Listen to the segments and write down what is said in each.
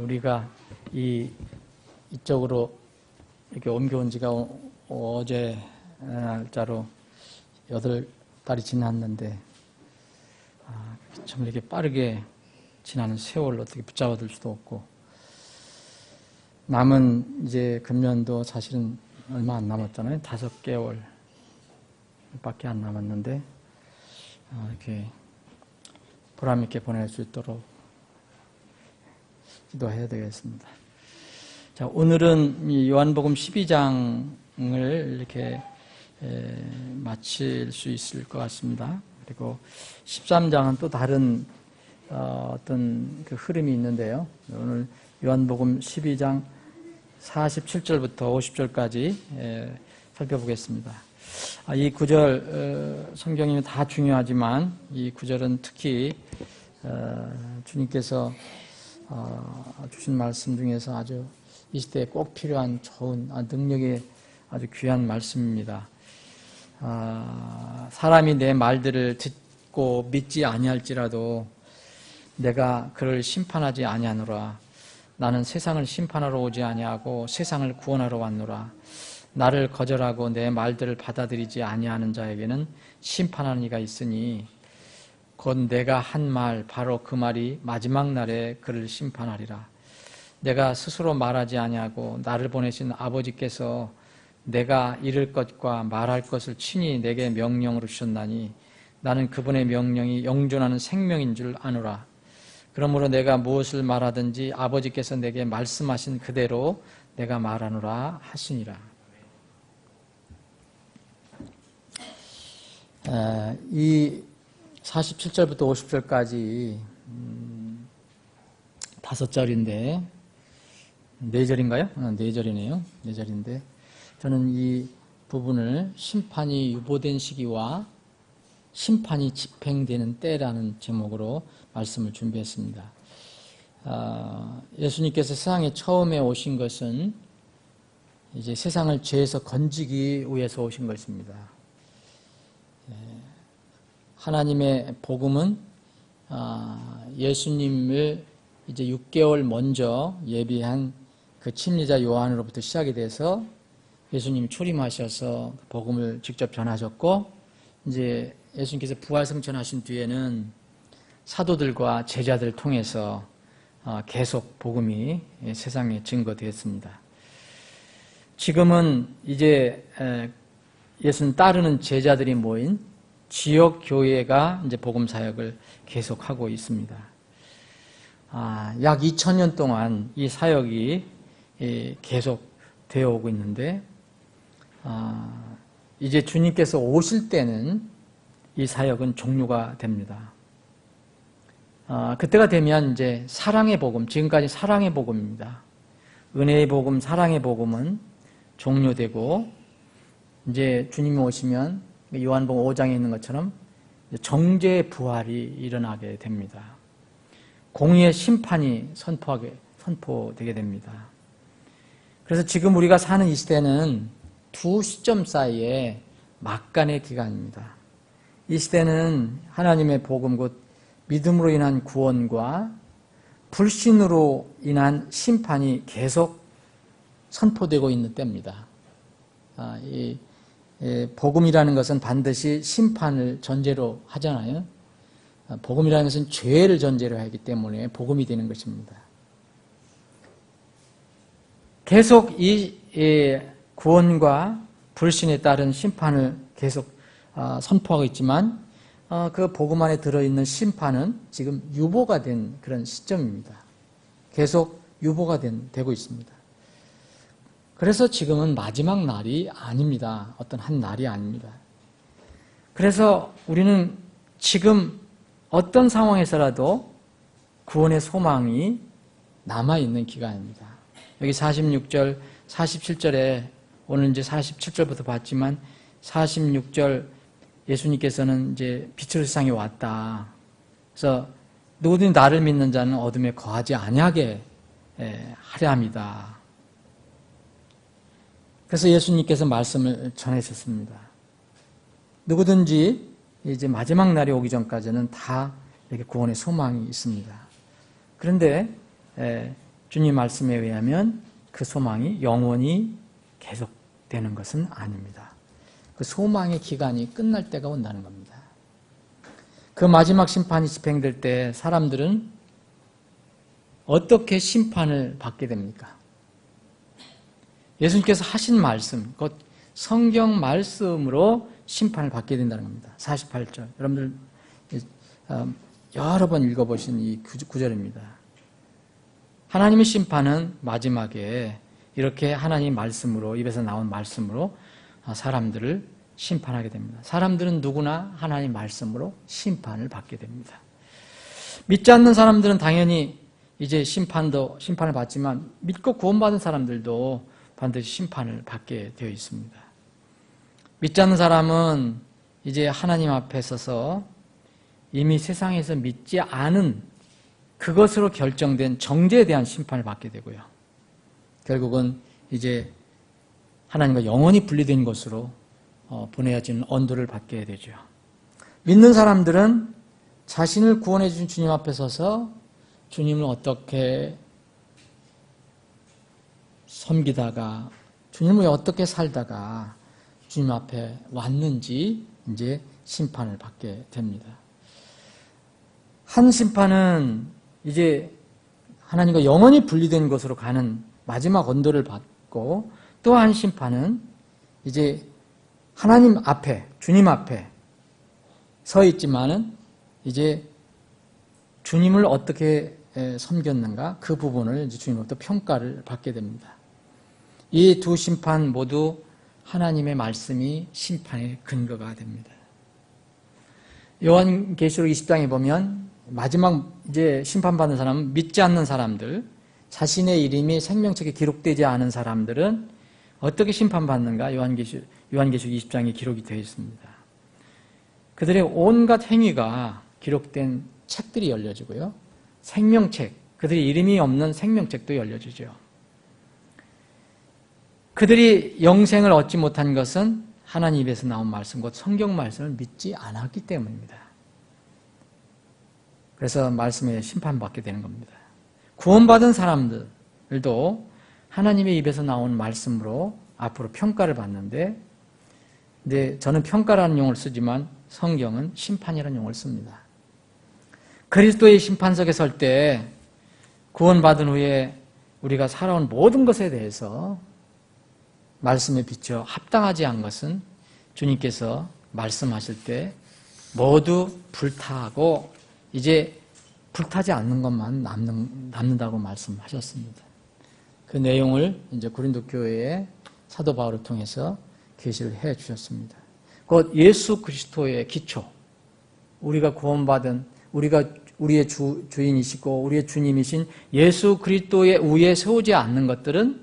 우리가 이쪽으로 이렇게 옮겨온 지가 어제 날짜로 8달이 지났는데, 참 이렇게 빠르게 지나는 세월을 어떻게 붙잡아둘 수도 없고, 남은 이제 금년도 사실은 얼마 안 남았잖아요. 5개월 밖에 안 남았는데, 이렇게 보람있게 보낼 수 있도록 기도해야 되겠습니다. 자, 오늘은 이 요한복음 12장을 이렇게 마칠 수 있을 것 같습니다. 그리고 13장은 또 다른 어떤 그 흐름이 있는데요. 오늘 요한복음 12장 47절부터 50절까지 살펴보겠습니다. 이 구절 성경이면 다 중요하지만 이 구절은 특히 주님께서 주신 말씀 중에서 아주 이 시대에 꼭 필요한 좋은 능력의 아주 귀한 말씀입니다. 사람이 내 말들을 듣고 믿지 아니할지라도 내가 그를 심판하지 아니하노라. 나는 세상을 심판하러 오지 아니하고 세상을 구원하러 왔노라. 나를 거절하고 내 말들을 받아들이지 아니하는 자에게는 심판하는 이가 있으니 곧 내가 한 말 바로 그 말이 마지막 날에 그를 심판하리라. 내가 스스로 말하지 아니하고 나를 보내신 아버지께서 내가 이를 것과 말할 것을 친히 내게 명령으로 주셨나니 나는 그분의 명령이 영존하는 생명인 줄 아노라. 그러므로 내가 무엇을 말하든지 아버지께서 내게 말씀하신 그대로 내가 말하노라 하시니라. 이 47절부터 50절까지 5절인데 4절인가요? 4절이네요. 4절인데 저는 이 부분을 심판이 유보된 시기와 심판이 집행되는 때라는 제목으로 말씀을 준비했습니다. 예수님께서 세상에 처음에 오신 것은 이제 세상을 죄에서 건지기 위해서 오신 것입니다. 하나님의 복음은 예수님을 이제 6개월 먼저 예비한 그 침례자 요한으로부터 시작이 돼서 예수님이 초림하셔서 복음을 직접 전하셨고, 이제 예수님께서 부활승천하신 뒤에는 사도들과 제자들을 통해서 계속 복음이 세상에 증거되었습니다. 지금은 이제 예수님 따르는 제자들이 모인 지역 교회가 이제 복음 사역을 계속하고 있습니다. 약 2000년 동안 이 사역이 계속 되어 오고 있는데, 이제 주님께서 오실 때는 이 사역은 종료가 됩니다. 그때가 되면 이제 사랑의 복음, 지금까지 사랑의 복음입니다. 은혜의 복음, 사랑의 복음은 종료되고, 이제 주님이 오시면 요한복음 5장에 있는 것처럼 정죄의 부활이 일어나게 됩니다. 공의의 심판이 선포되게 됩니다. 그래서 지금 우리가 사는 이 시대는 두 시점 사이에 막간의 기간입니다. 이 시대는 하나님의 복음 곧 믿음으로 인한 구원과 불신으로 인한 심판이 계속 선포되고 있는 때입니다. 이 복음이라는 것은 반드시 심판을 전제로 하잖아요. 복음이라는 것은 죄를 전제로 하기 때문에 복음이 되는 것입니다. 계속 이 구원과 불신에 따른 심판을 계속 선포하고 있지만 그 복음 안에 들어있는 심판은 지금 유보가 된 그런 시점입니다. 계속 유보가 되고 있습니다. 그래서 지금은 마지막 날이 아닙니다. 어떤 한 날이 아닙니다. 그래서 우리는 지금 어떤 상황에서라도 구원의 소망이 남아있는 기간입니다. 여기 46절, 47절에 오늘 이제 47절부터 봤지만 46절 예수님께서는 이제 빛으로 세상에 왔다. 그래서 누구든지 나를 믿는 자는 어둠에 거하지 아니하게 하려 합니다. 그래서 예수님께서 말씀을 전하셨습니다. 누구든지 이제 마지막 날이 오기 전까지는 다 이렇게 구원의 소망이 있습니다. 그런데 주님 말씀에 의하면 그 소망이 영원히 계속되는 것은 아닙니다. 그 소망의 기간이 끝날 때가 온다는 겁니다. 그 마지막 심판이 집행될 때 사람들은 어떻게 심판을 받게 됩니까? 예수님께서 하신 말씀, 곧 성경 말씀으로 심판을 받게 된다는 겁니다. 48절. 여러분들 여러 번 읽어보신 이 구절입니다. 하나님의 심판은 마지막에 이렇게 하나님 말씀으로, 입에서 나온 말씀으로 사람들을 심판하게 됩니다. 사람들은 누구나 하나님 말씀으로 심판을 받게 됩니다. 믿지 않는 사람들은 당연히 이제 심판을 받지만 믿고 구원받은 사람들도 반드시 심판을 받게 되어 있습니다. 믿지 않는 사람은 이제 하나님 앞에 서서 이미 세상에서 믿지 않은 그것으로 결정된 정죄에 대한 심판을 받게 되고요. 결국은 이제 하나님과 영원히 분리된 곳으로 보내어지는 언도를 받게 되죠. 믿는 사람들은 자신을 구원해 주신 주님 앞에 서서 주님을 어떻게 섬기다가 주님을 어떻게 살다가 주님 앞에 왔는지 이제 심판을 받게 됩니다. 한 심판은 이제 하나님과 영원히 분리된 곳으로 가는 마지막 언도를 받고, 또 한 심판은 이제 하나님 앞에, 주님 앞에 서 있지만은 이제 주님을 어떻게 섬겼는가 그 부분을 이제 주님으로부터 평가를 받게 됩니다. 이 두 심판 모두 하나님의 말씀이 심판의 근거가 됩니다. 요한계시록 20장에 보면 마지막 이제 심판받는 사람은 믿지 않는 사람들, 자신의 이름이 생명책에 기록되지 않은 사람들은 어떻게 심판받는가? 요한계시록 20장에 기록이 되어 있습니다. 그들의 온갖 행위가 기록된 책들이 열려지고요. 생명책, 그들의 이름이 없는 생명책도 열려지죠. 그들이 영생을 얻지 못한 것은 하나님 입에서 나온 말씀, 곧 성경 말씀을 믿지 않았기 때문입니다. 그래서 말씀에 심판받게 되는 겁니다. 구원받은 사람들도 하나님의 입에서 나온 말씀으로 앞으로 평가를 받는데, 근데 저는 평가라는 용어를 쓰지만 성경은 심판이라는 용어를 씁니다. 그리스도의 심판석에 설 때 구원받은 후에 우리가 살아온 모든 것에 대해서 말씀에 비춰 합당하지 않은 것은 주님께서 말씀하실 때 모두 불타고 이제 불타지 않는 것만 남는다고 말씀하셨습니다. 그 내용을 이제 고린도 교회의 사도 바울을 통해서 계시를 해 주셨습니다. 곧 예수 그리스도의 기초, 우리가 구원받은, 우리의 주인이시고 우리의 주님이신 예수 그리스도의 위에 세우지 않는 것들은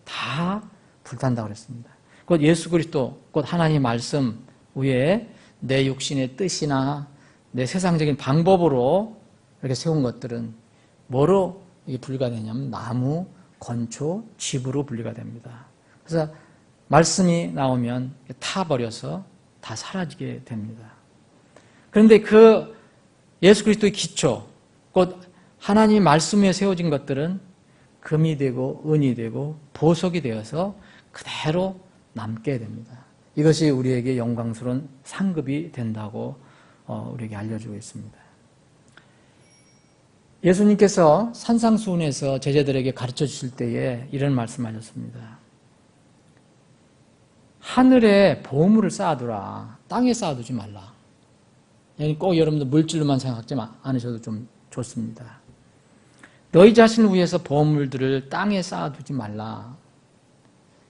다 불탄다고 그랬습니다. 곧 예수 그리스도, 곧 하나님 말씀 위에 내 육신의 뜻이나 내 세상적인 방법으로 이렇게 세운 것들은 뭐로 분리가 되냐면 나무, 건초, 집으로 분리가 됩니다. 그래서 말씀이 나오면 타버려서 다 사라지게 됩니다. 그런데 그 예수 그리스도의 기초, 곧 하나님의 말씀 위에 세워진 것들은 금이 되고 은이 되고 보석이 되어서 그대로 남게 됩니다. 이것이 우리에게 영광스러운 상급이 된다고 우리에게 알려주고 있습니다. 예수님께서 산상수훈에서 제자들에게 가르쳐 주실 때에 이런 말씀하셨습니다. 하늘에 보물을 쌓아두라. 땅에 쌓아두지 말라. 꼭 여러분들 물질로만 생각하지 않으셔도 좀 좋습니다. 너희 자신을 위해서 보물들을 땅에 쌓아두지 말라.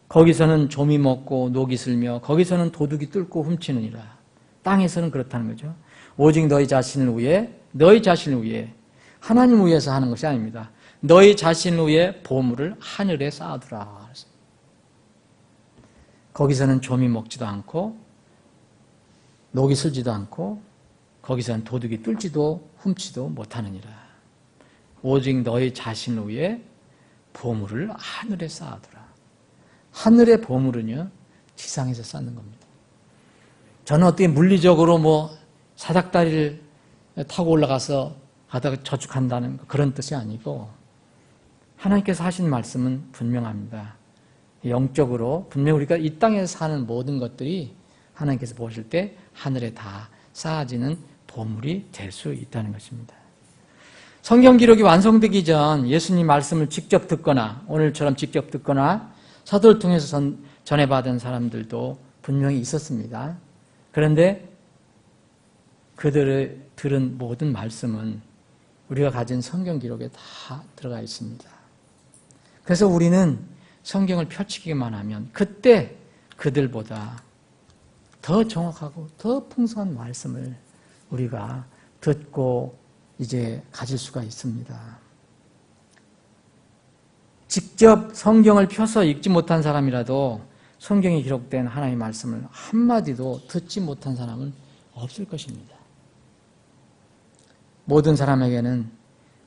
거기서는 좀이 먹고 녹이 슬며 거기서는 도둑이 뚫고 훔치느니라. 땅에서는 그렇다는 거죠. 오직 너희 자신을 위해 하나님을 위해서 하는 것이 아닙니다. 너희 자신을 위해 보물을 하늘에 쌓아두라. 거기서는 좀이 먹지도 않고 녹이 슬지도 않고 거기서는 도둑이 뚫지도 훔치도 못하느니라. 오직 너희 자신을 위해 보물을 하늘에 쌓아두라. 하늘의 보물은요, 지상에서 쌓는 겁니다. 저는 어떻게 물리적으로 사닥다리를 타고 올라가서 가다가 저축한다는 그런 뜻이 아니고 하나님께서 하신 말씀은 분명합니다. 영적으로 분명 우리가 이 땅에서 사는 모든 것들이 하나님께서 보실 때 하늘에 다 쌓아지는 보물이 될 수 있다는 것입니다. 성경 기록이 완성되기 전 예수님 말씀을 직접 듣거나 오늘처럼 직접 듣거나 사도를 통해서 전해받은 사람들도 분명히 있었습니다. 그런데 그들의 들은 모든 말씀은 우리가 가진 성경 기록에 다 들어가 있습니다. 그래서 우리는 성경을 펼치기만 하면 그때 그들보다 더 정확하고 더 풍성한 말씀을 우리가 듣고 이제 가질 수가 있습니다. 직접 성경을 펴서 읽지 못한 사람이라도 성경에 기록된 하나님의 말씀을 한마디도 듣지 못한 사람은 없을 것입니다. 모든 사람에게는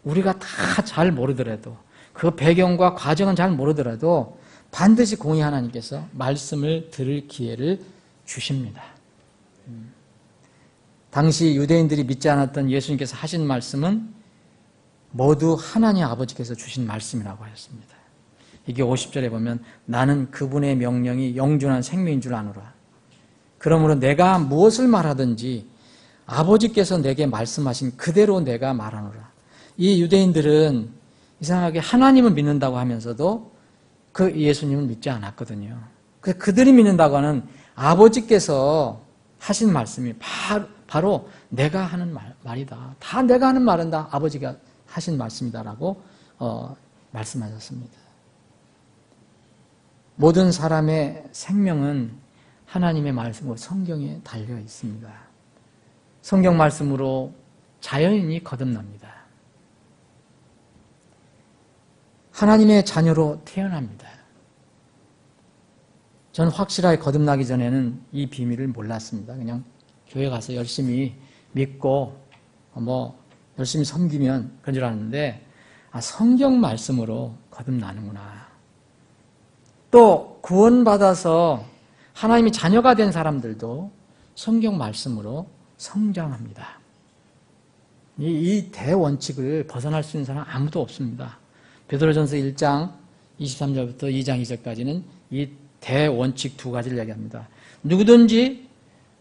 우리가 다 잘 모르더라도 그 배경과 과정은 잘 모르더라도 반드시 공의 하나님께서 말씀을 들을 기회를 주십니다. 당시 유대인들이 믿지 않았던 예수님께서 하신 말씀은 모두 하나님 아버지께서 주신 말씀이라고 하셨습니다. 이게 50절에 보면 나는 그분의 명령이 영존한 생명인 줄 아노라. 그러므로 내가 무엇을 말하든지 아버지께서 내게 말씀하신 그대로 내가 말하노라. 이 유대인들은 이상하게 하나님을 믿는다고 하면서도 그 예수님을 믿지 않았거든요. 그들이 믿는다고 하는 아버지께서 하신 말씀이 바로 내가 하는 말이다. 다 내가 하는 말은 다 아버지가 하신 말씀이다라고 말씀하셨습니다. 모든 사람의 생명은 하나님의 말씀과 성경에 달려 있습니다. 성경 말씀으로 자연인이 거듭납니다. 하나님의 자녀로 태어납니다. 저는 확실하게 거듭나기 전에는 이 비밀을 몰랐습니다. 그냥 교회 가서 열심히 믿고 열심히 섬기면 그런 줄 알았는데 성경 말씀으로 거듭나는구나. 또 구원받아서 하나님의 자녀가 된 사람들도 성경 말씀으로 성장합니다. 이 대원칙을 벗어날 수 있는 사람 아무도 없습니다. 베드로전서 1장 23절부터 2장 2절까지는 이 대원칙 두 가지를 얘기합니다. 누구든지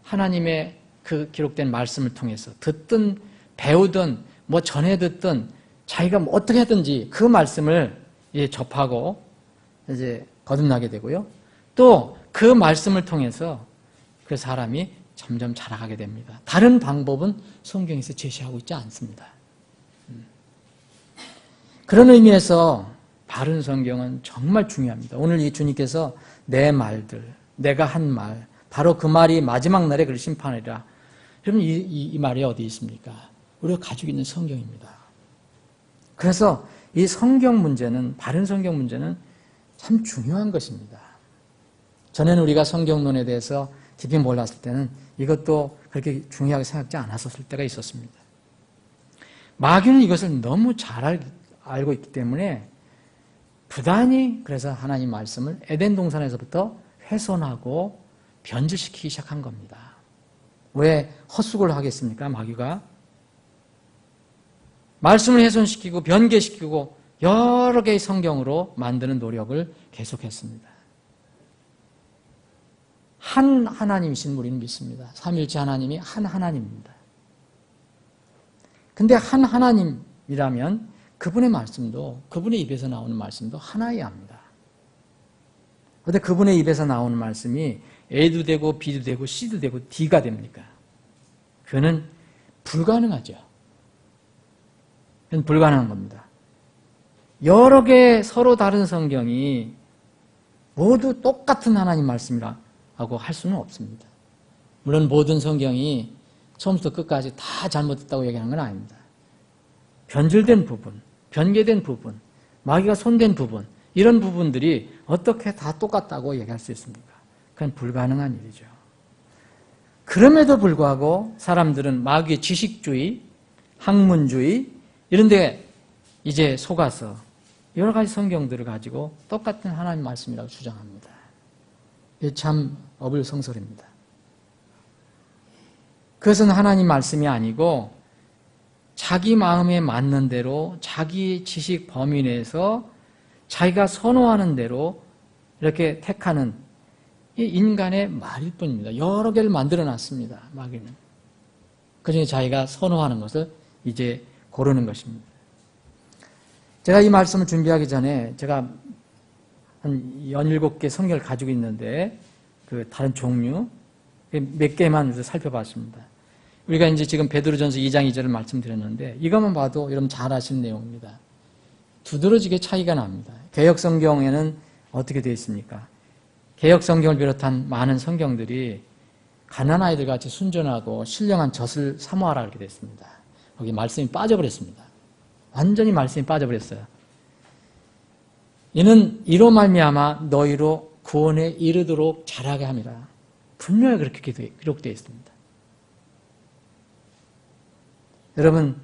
하나님의 그 기록된 말씀을 통해서 듣든 배우든 전해 듣든 자기가 어떻게 하든지 그 말씀을 접하고 이제 거듭나게 되고요. 또 그 말씀을 통해서 그 사람이 점점 자라가게 됩니다. 다른 방법은 성경에서 제시하고 있지 않습니다. 그런 의미에서 바른 성경은 정말 중요합니다. 오늘 이 주님께서 내 말들, 내가 한 말, 바로 그 말이 마지막 날에 그를 심판하리라. 여러분 이 말이 어디 있습니까? 우리가 가지고 있는 성경입니다. 그래서 이 성경 문제는, 바른 성경 문제는 참 중요한 것입니다. 전에는 우리가 성경론에 대해서 깊이 몰랐을 때는 이것도 그렇게 중요하게 생각지 않았었을 때가 있었습니다. 마귀는 이것을 너무 잘 알고 있기 때문에 부단히 그래서 하나님 말씀을 에덴 동산에서부터 훼손하고 변질시키기 시작한 겁니다. 왜 헛수고를 하겠습니까? 마귀가 말씀을 훼손시키고 변개시키고 여러 개의 성경으로 만드는 노력을 계속했습니다. 한 하나님이신 우리는 믿습니다. 삼위일체 하나님이 한 하나님입니다. 근데 한 하나님이라면 그분의 말씀도, 그분의 입에서 나오는 말씀도 하나여야 합니다. 그런데 그분의 입에서 나오는 말씀이 A도 되고 B도 되고 C도 되고 D가 됩니까? 그거는 불가능하죠. 그건 불가능한 겁니다. 여러 개 서로 다른 성경이 모두 똑같은 하나님 말씀이라고 할 수는 없습니다. 물론 모든 성경이 처음부터 끝까지 다 잘못됐다고 얘기하는 건 아닙니다. 변질된 부분, 변개된 부분, 마귀가 손댄 부분, 이런 부분들이 어떻게 다 똑같다고 얘기할 수 있습니까? 그건 불가능한 일이죠. 그럼에도 불구하고 사람들은 마귀의 지식주의, 학문주의 이런 데 이제 속아서 여러 가지 성경들을 가지고 똑같은 하나님 말씀이라고 주장합니다. 이게 참 어불성설입니다. 그것은 하나님 말씀이 아니고 자기 마음에 맞는 대로 자기 지식 범위 내에서 자기가 선호하는 대로 이렇게 택하는 이 인간의 말일 뿐입니다. 여러 개를 만들어 놨습니다. 마귀는. 그중에 자기가 선호하는 것을 이제 고르는 것입니다. 제가 이 말씀을 준비하기 전에 제가 한 17개 성경을 가지고 있는데 그 다른 종류 몇 개만 살펴봤습니다. 우리가 이제 지금 베드로전서 2장 2절을 말씀드렸는데 이것만 봐도 여러분 잘 아시는 내용입니다. 두드러지게 차이가 납니다. 개역 성경에는 어떻게 되어 있습니까? 개역 성경을 비롯한 많은 성경들이 가난한 아이들 같이 순전하고 신령한 젖을 사모하라 이렇게 되어 있습니다. 거기 말씀이 빠져버렸습니다. 완전히 말씀이 빠져버렸어요. 이는 이로 말미암아 너희로 구원에 이르도록 자라게 함이라. 분명히 그렇게 기록되어 있습니다. 여러분,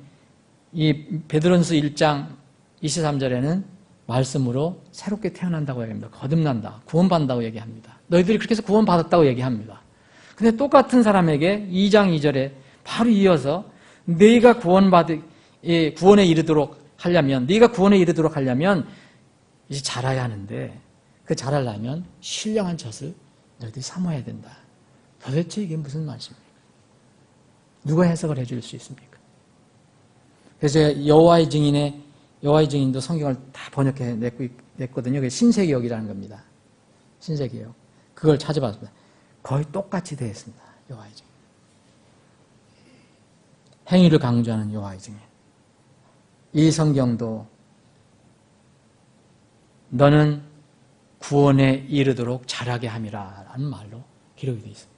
이 베드로전서 1장 23절에는 말씀으로 새롭게 태어난다고 얘기합니다. 거듭난다. 구원받는다고 얘기합니다. 너희들이 그렇게 해서 구원받았다고 얘기합니다. 근데 똑같은 사람에게 2장 2절에 바로 이어서 너희가 구원에 이르도록 하려면 이제 자라야 하는데 그 자라려면 신령한 젖을 너희들이 사모해야 된다. 도대체 이게 무슨 말씀입니까? 누가 해석을 해줄 수 있습니까? 그래서 여호와의 증인도 성경을 다 번역해 냈거든요. 그게 신세기역이라는 겁니다. 신세기역. 그걸 찾아봤습니다. 거의 똑같이 되어 있습니다. 여호와의 증인. 행위를 강조하는 여호와의 증인. 이 성경도 너는 구원에 이르도록 자라게 함이라 라는 말로 기록이 되어 있습니다.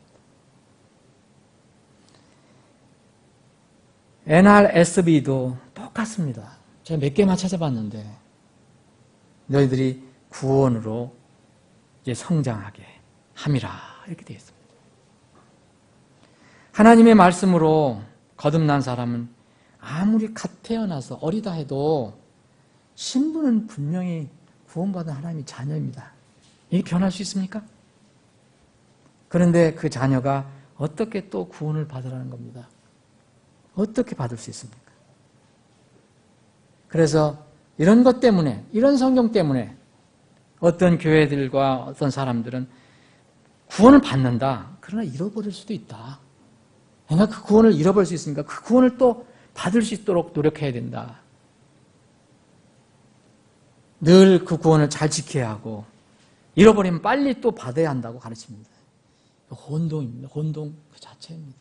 NRSV도 똑같습니다. 제가 몇 개만 찾아봤는데 너희들이 구원으로 이제 성장하게 함이라 이렇게 되어 있습니다. 하나님의 말씀으로 거듭난 사람은 아무리 갓 태어나서 어리다 해도 신분은 분명히 구원받은 하나님의 자녀입니다. 이게 변할 수 있습니까? 그런데 그 자녀가 어떻게 또 구원을 받으라는 겁니다. 어떻게 받을 수 있습니까? 그래서 이런 것 때문에, 이런 성경 때문에 어떤 교회들과 어떤 사람들은 구원을 받는다. 그러나 잃어버릴 수도 있다. 내가 그 구원을 잃어버릴 수 있으니까 그 구원을 또 받을 수 있도록 노력해야 된다. 늘 그 구원을 잘 지켜야 하고 잃어버리면 빨리 또 받아야 한다고 가르칩니다. 혼동입니다. 혼동 그 자체입니다.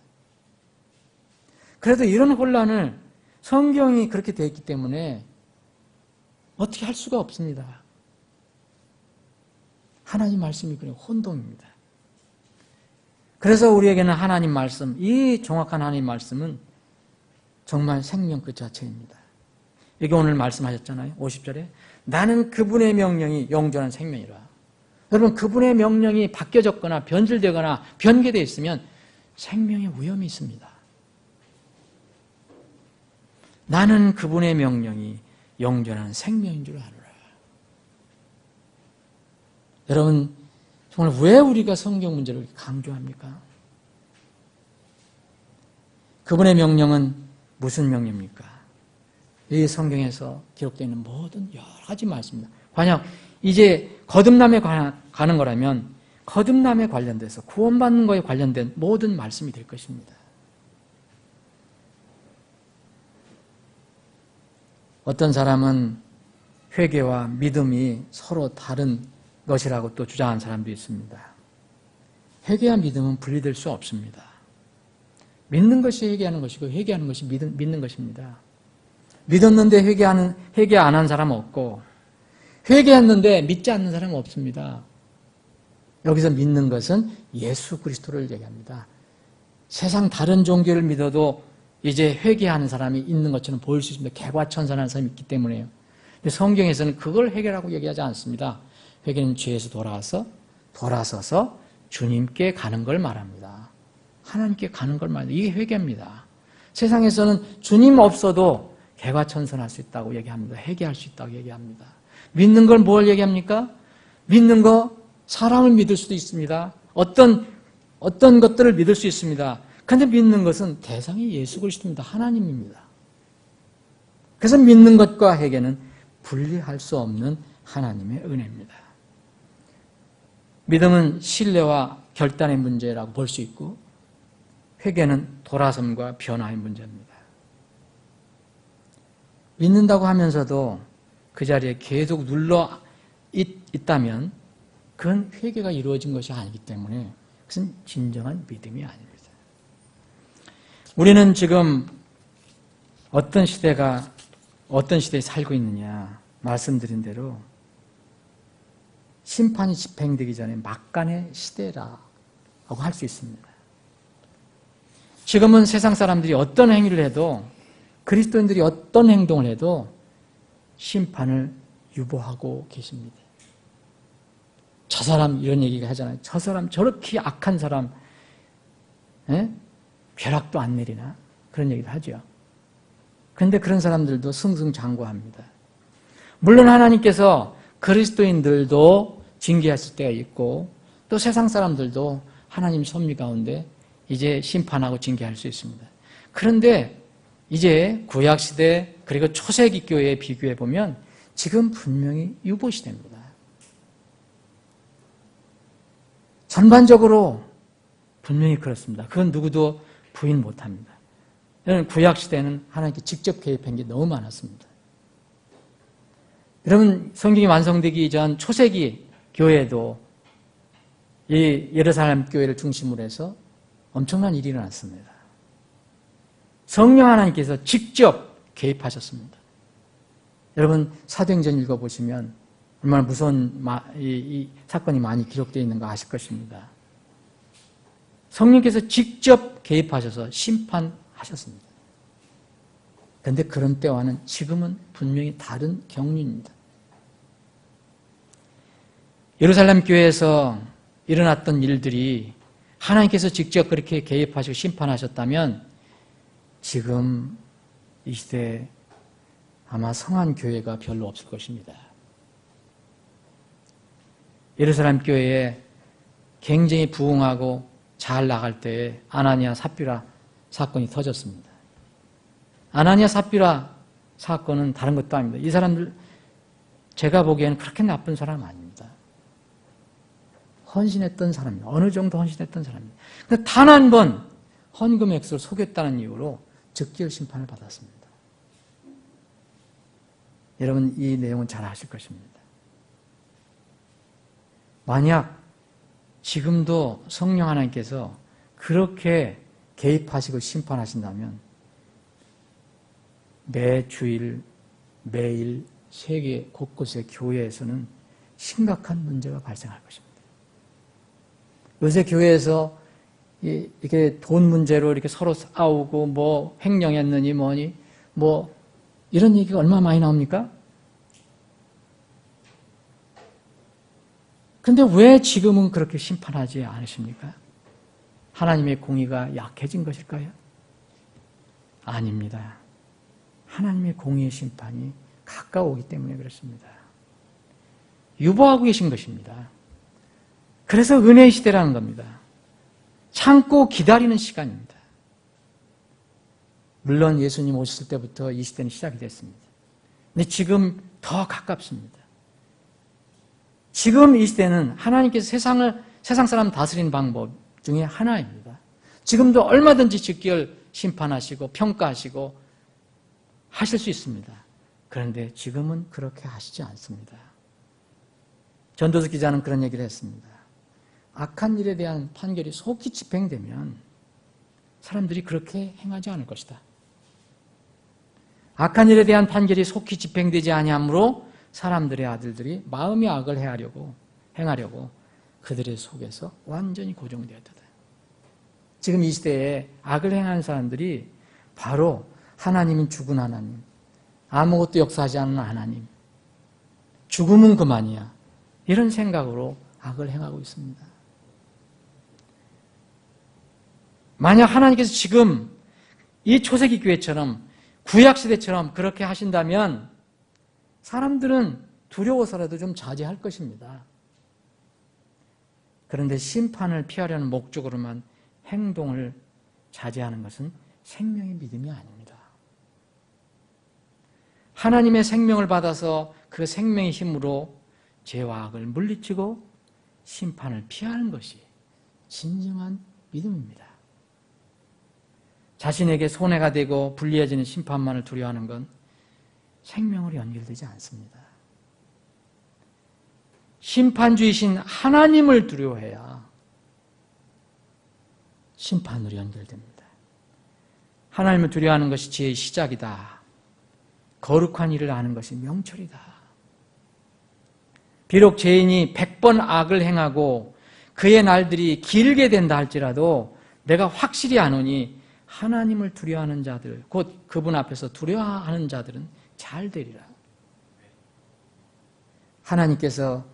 그래도 이런 혼란을 성경이 그렇게 되어 있기 때문에 어떻게 할 수가 없습니다. 하나님 말씀이 그냥 혼동입니다. 그래서 우리에게는 하나님 말씀, 이 정확한 하나님 말씀은 정말 생명 그 자체입니다. 여기 오늘 말씀하셨잖아요. 50절에 나는 그분의 명령이 영원한 생명이라. 여러분 그분의 명령이 바뀌어졌거나 변질되거나 변개되어 있으면 생명의 위험이 있습니다. 나는 그분의 명령이 영원한 생명인 줄 아노라. 여러분 정말 왜 우리가 성경 문제를 강조합니까? 그분의 명령은 무슨 명령입니까? 이 성경에서 기록되어 있는 모든 여러 가지 말씀입니다. 만약 이제 거듭남에 가는 거라면 거듭남에 관련돼서 구원받는 것에 관련된 모든 말씀이 될 것입니다. 어떤 사람은 회개와 믿음이 서로 다른 것이라고 또 주장하는 사람도 있습니다. 회개와 믿음은 분리될 수 없습니다. 믿는 것이 회개하는 것이고 회개하는 것이 믿는 것입니다. 믿었는데 회개 안 한 사람은 없고 회개했는데 믿지 않는 사람은 없습니다. 여기서 믿는 것은 예수 그리스도를 얘기합니다. 세상 다른 종교를 믿어도 이제 회개하는 사람이 있는 것처럼 보일 수 있습니다. 개과천선하는 사람이 있기 때문에요. 성경에서는 그걸 회개라고 얘기하지 않습니다. 회개는 죄에서 돌아서서 주님께 가는 걸 말합니다. 하나님께 가는 걸 말합니다. 이게 회개입니다. 세상에서는 주님 없어도 개과천선할 수 있다고 얘기합니다. 회개할 수 있다고 얘기합니다. 믿는 걸 뭘 얘기합니까? 믿는 거 사랑을 믿을 수도 있습니다. 어떤 것들을 믿을 수 있습니다. 그런데 믿는 것은 대상이 예수 그리스도입니다. 하나님입니다. 그래서 믿는 것과 회개는 분리할 수 없는 하나님의 은혜입니다. 믿음은 신뢰와 결단의 문제라고 볼 수 있고 회개는 돌아섬과 변화의 문제입니다. 믿는다고 하면서도 그 자리에 계속 눌러 있다면 그건 회개가 이루어진 것이 아니기 때문에 그것은 진정한 믿음이 아닙니다. 우리는 지금 어떤 시대에 살고 있느냐 말씀드린 대로 심판이 집행되기 전에 막간의 시대라고 할 수 있습니다. 지금은 세상 사람들이 어떤 행위를 해도 그리스도인들이 어떤 행동을 해도 심판을 유보하고 계십니다. 저 사람 이런 얘기가 하잖아요. 저 사람 저렇게 악한 사람 벼락도 안 내리나? 그런 얘기를 하죠. 그런데 그런 사람들도 승승장구합니다. 물론 하나님께서 그리스도인들도 징계하실 때가 있고 또 세상 사람들도 하나님 섭리 가운데 이제 심판하고 징계할 수 있습니다. 그런데 이제 구약시대 그리고 초세기 교회에 비교해 보면 지금 분명히 유보시대입니다. 전반적으로 분명히 그렇습니다. 그건 누구도 부인 못합니다. 구약시대는 하나님께 직접 개입한 게 너무 많았습니다. 여러분 성경이 완성되기 전 초세기 교회도 이 예루살렘 교회를 중심으로 해서 엄청난 일이 일어났습니다. 성령 하나님께서 직접 개입하셨습니다. 여러분 사도행전 읽어보시면 얼마나 무서운 이 사건이 많이 기록되어 있는 거 아실 것입니다. 성령께서 직접 개입하셔서 심판하셨습니다. 그런데 그런 때와는 지금은 분명히 다른 경륜입니다. 예루살렘 교회에서 일어났던 일들이 하나님께서 직접 그렇게 개입하시고 심판하셨다면 지금 이 시대에 아마 성한 교회가 별로 없을 것입니다. 예루살렘 교회에 굉장히 부흥하고 잘 나갈 때에 아나니아 삽비라 사건이 터졌습니다. 아나니아 삽비라 사건은 다른 것도 아닙니다. 이 사람들 제가 보기에는 그렇게 나쁜 사람 아닙니다. 헌신했던 사람입니다. 어느 정도 헌신했던 사람입니다. 근데 단 한 번 헌금 액수를 속였다는 이유로 즉결 심판을 받았습니다. 여러분 이 내용은 잘 아실 것입니다. 만약 지금도 성령 하나님께서 그렇게 개입하시고 심판하신다면 매 주일, 매일 세계 곳곳의 교회에서는 심각한 문제가 발생할 것입니다. 요새 교회에서 이렇게 돈 문제로 이렇게 서로 싸우고 뭐 횡령했느니 뭐니 뭐 이런 얘기가 얼마나 많이 나옵니까? 근데 왜 지금은 그렇게 심판하지 않으십니까? 하나님의 공의가 약해진 것일까요? 아닙니다. 하나님의 공의의 심판이 가까워오기 때문에 그렇습니다. 유보하고 계신 것입니다. 그래서 은혜의 시대라는 겁니다. 참고 기다리는 시간입니다. 물론 예수님 오셨을 때부터 이 시대는 시작이 됐습니다. 근데 지금 더 가깝습니다. 지금 이 시대는 하나님께서 세상 사람 다스리는 방법 중에 하나입니다. 지금도 얼마든지 즉결 심판하시고 평가하시고 하실 수 있습니다. 그런데 지금은 그렇게 하시지 않습니다. 전도서 기자는 그런 얘기를 했습니다. 악한 일에 대한 판결이 속히 집행되면 사람들이 그렇게 행하지 않을 것이다. 악한 일에 대한 판결이 속히 집행되지 아니하므로 사람들의 아들들이 마음의 악을 행하려고 그들의 속에서 완전히 고정되었다. 지금 이 시대에 악을 행하는 사람들이 바로 하나님은 죽은 하나님, 아무것도 역사하지 않는 하나님, 죽음은 그만이야. 이런 생각으로 악을 행하고 있습니다. 만약 하나님께서 지금 이 초세기 교회처럼 구약시대처럼 그렇게 하신다면 사람들은 두려워서라도 좀 자제할 것입니다. 그런데 심판을 피하려는 목적으로만 행동을 자제하는 것은 생명의 믿음이 아닙니다. 하나님의 생명을 받아서 그 생명의 힘으로 죄와 악을 물리치고 심판을 피하는 것이 진정한 믿음입니다. 자신에게 손해가 되고 불리해지는 심판만을 두려워하는 건 생명으로 연결되지 않습니다. 심판주이신 하나님을 두려워해야 심판으로 연결됩니다. 하나님을 두려워하는 것이 지혜의 시작이다. 거룩한 일을 아는 것이 명철이다. 비록 죄인이 100번 악을 행하고 그의 날들이 길게 된다 할지라도 내가 확실히 아노니 하나님을 두려워하는 자들, 곧 그분 앞에서 두려워하는 자들은 잘 되리라. 하나님께서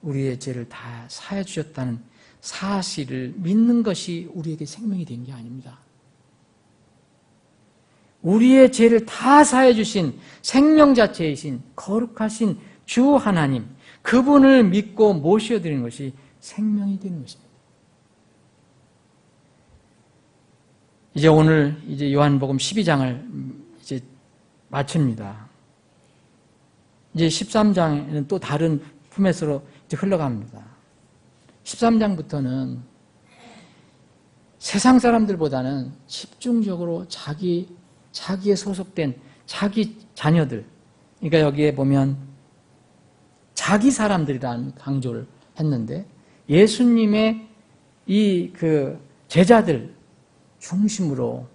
우리의 죄를 다 사해 주셨다는 사실을 믿는 것이 우리에게 생명이 된 게 아닙니다. 우리의 죄를 다 사해 주신 생명 자체이신 거룩하신 주 하나님, 그분을 믿고 모셔드리는 것이 생명이 되는 것입니다. 이제 오늘 요한복음 12장을 이제 마칩니다. 이제 13장에는 또 다른 포맷으로 이제 흘러갑니다. 13장부터는 세상 사람들보다는 집중적으로 자기에 소속된 자기 자녀들, 그러니까 여기에 보면 자기 사람들이라는 강조를 했는데 예수님의 이 제자들 중심으로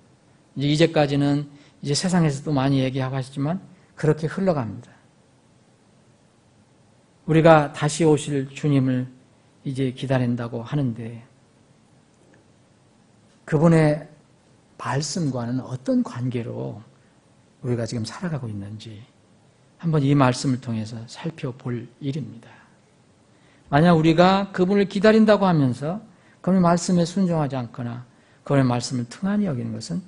이제까지는 이제 세상에서도 많이 얘기하고 하시지만 그렇게 흘러갑니다. 우리가 다시 오실 주님을 이제 기다린다고 하는데 그분의 말씀과는 어떤 관계로 우리가 지금 살아가고 있는지 한번 이 말씀을 통해서 살펴볼 일입니다. 만약 우리가 그분을 기다린다고 하면서 그분의 말씀에 순종하지 않거나 그분의 말씀을 등한히 여기는 것은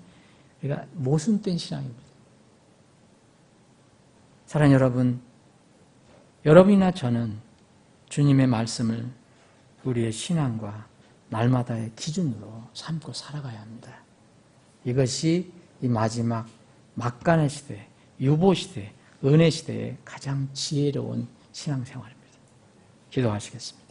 우리가 모순된 신앙입니다. 사랑하는 여러분, 여러분이나 저는 주님의 말씀을 우리의 신앙과 날마다의 기준으로 삼고 살아가야 합니다. 이것이 이 마지막 막간의 시대, 유보 시대, 은혜 시대의 가장 지혜로운 신앙생활입니다. 기도하시겠습니다.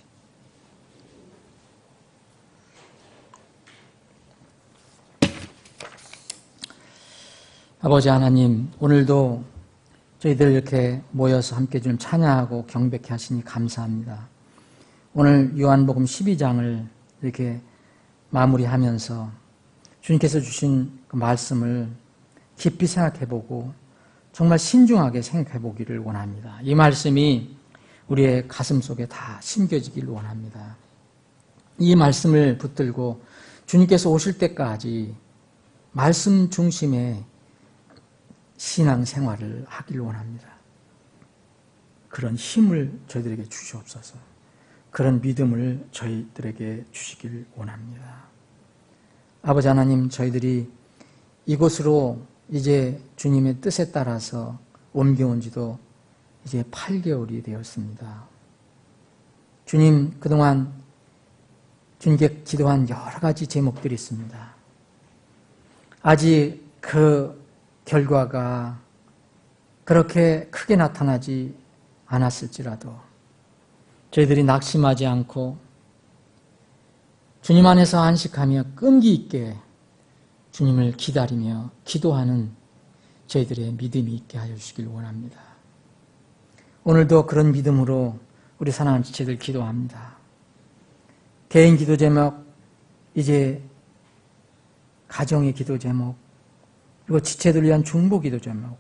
아버지 하나님, 오늘도 저희들 이렇게 모여서 함께 좀 찬양하고 경배케 하시니 감사합니다. 오늘 요한복음 12장을 이렇게 마무리하면서 주님께서 주신 그 말씀을 깊이 생각해보고 정말 신중하게 생각해보기를 원합니다. 이 말씀이 우리의 가슴 속에 다 심겨지기를 원합니다. 이 말씀을 붙들고 주님께서 오실 때까지 말씀 중심의 신앙생활을 하기를 원합니다. 그런 힘을 저희들에게 주시옵소서. 그런 믿음을 저희들에게 주시길 원합니다. 아버지 하나님, 저희들이 이곳으로 이제 주님의 뜻에 따라서 옮겨온 지도 이제 8개월이 되었습니다. 주님, 그동안 주님께 기도한 여러 가지 제목들이 있습니다. 아직 그 결과가 그렇게 크게 나타나지 않았을지라도 저희들이 낙심하지 않고 주님 안에서 안식하며 끈기 있게 주님을 기다리며 기도하는 저희들의 믿음이 있게 하여 주시길 원합니다. 오늘도 그런 믿음으로 우리 사랑하는 지체들 기도합니다. 개인 기도 제목, 이제 가정의 기도 제목, 그리고 지체들을 위한 중보 기도 제목,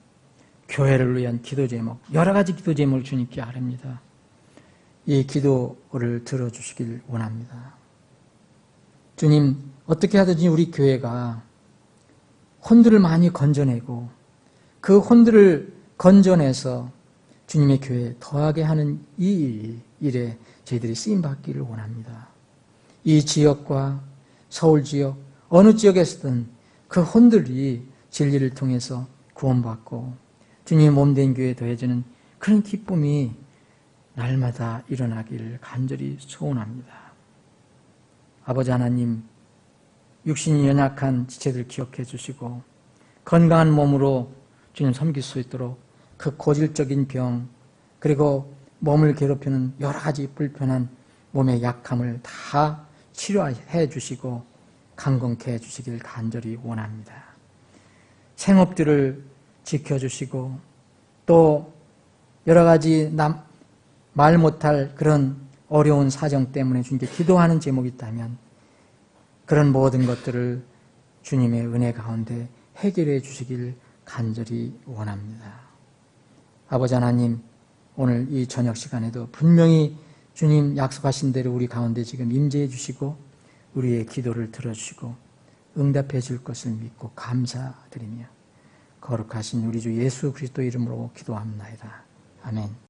교회를 위한 기도 제목, 여러 가지 기도 제목을 주님께 아뢰입니다. 이 기도를 들어주시길 원합니다. 주님, 어떻게 하든지 우리 교회가 혼들을 많이 건져내고 그 혼들을 건져내서 주님의 교회에 더하게 하는 이 일에 저희들이 쓰임받기를 원합니다. 이 지역과 서울 지역, 어느 지역에서든 그 혼들이 진리를 통해서 구원받고 주님의 몸된 교회에 더해지는 그런 기쁨이 날마다 일어나기를 간절히 소원합니다. 아버지 하나님, 육신이 연약한 지체들 기억해 주시고 건강한 몸으로 주님 섬길 수 있도록 그 고질적인 병 그리고 몸을 괴롭히는 여러 가지 불편한 몸의 약함을 다 치료해 주시고 강건케 해 주시길 간절히 원합니다. 생업들을 지켜주시고 또 여러 가지 말 못할 그런 어려운 사정 때문에 주님께 기도하는 제목이 있다면 그런 모든 것들을 주님의 은혜 가운데 해결해 주시길 간절히 원합니다. 아버지 하나님, 오늘 이 저녁 시간에도 분명히 주님 약속하신 대로 우리 가운데 지금 임재해 주시고 우리의 기도를 들어주시고 응답해 줄 것을 믿고 감사드리며 거룩하신 우리 주 예수 그리스도 이름으로 기도합니다. 아멘.